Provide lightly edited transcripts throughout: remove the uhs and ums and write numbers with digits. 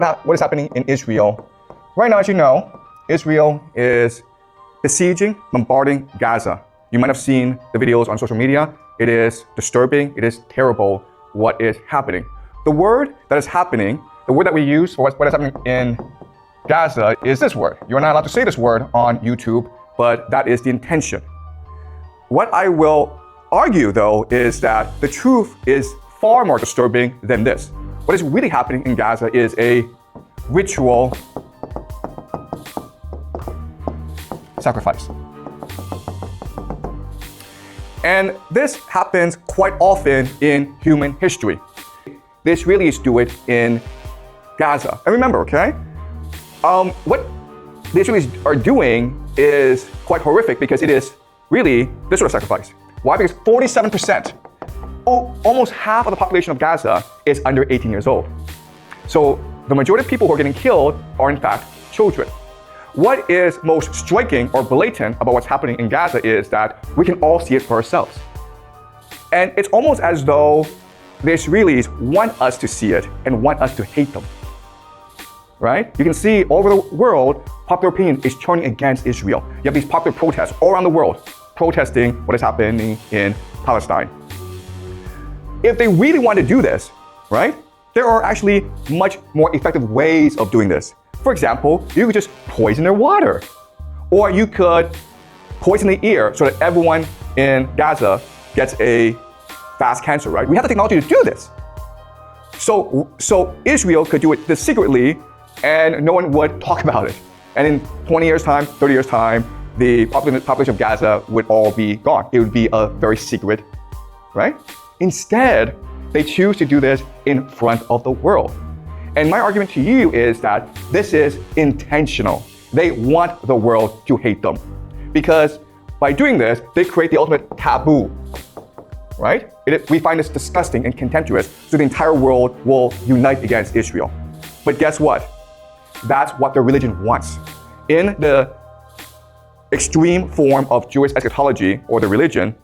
about what is happening in Israel. Right now, as you know, Israel is besieging, bombarding Gaza. You might have seen the videos on social media. It is disturbing. It is terrible what is happening. The word that is happening, the word that we use for what is happening in Gaza is this word. You're not allowed to say this word on YouTube, but that is the intention. What I will argue, though, is that the truth is far more disturbing than this. What is really happening in Gaza is a ritual sacrifice. And this happens quite often in human history. The Israelis do it in Gaza. And remember, okay, what the Israelis are doing is quite horrific because it is really this sort of sacrifice. Why? Because 47%, almost half of the population of Gaza is under 18 years old. So the majority of people who are getting killed are in fact children. What is most striking or blatant about what's happening in Gaza is that we can all see it for ourselves. And it's almost as though the Israelis want us to see it and want us to hate them. Right? You can see all over the world, popular opinion is turning against Israel. You have these popular protests all around the world protesting what is happening in Palestine. If they really want to do this, right, there are actually much more effective ways of doing this. For example, you could just poison their water. Or you could poison the air so that everyone in Gaza gets a fast cancer, right? We have the technology to do this. So Israel could do it this secretly and no one would talk about it. And in 20 years' time, 30 years' time, the population of Gaza would all be gone. It would be a very secret, right? Instead, they choose to do this in front of the world. And my argument to you is that this is intentional. They want the world to hate them. Because by doing this, they create the ultimate taboo, right? We find this disgusting and contemptuous, so the entire world will unite against Israel. But guess what? That's what their religion wants. In the extreme form of Jewish eschatology, or the religion,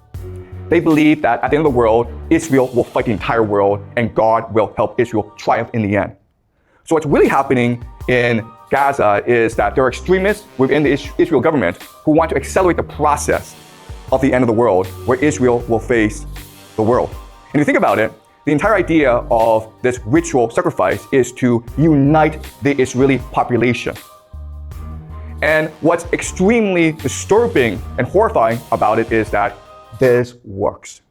they believe that at the end of the world, Israel will fight the entire world and God will help Israel triumph in the end. So what's really happening in Gaza is that there are extremists within the Israel government who want to accelerate the process of the end of the world, where Israel will face the world. And if you think about it, the entire idea of this ritual sacrifice is to unite the Israeli population. And what's extremely disturbing and horrifying about it is that this works.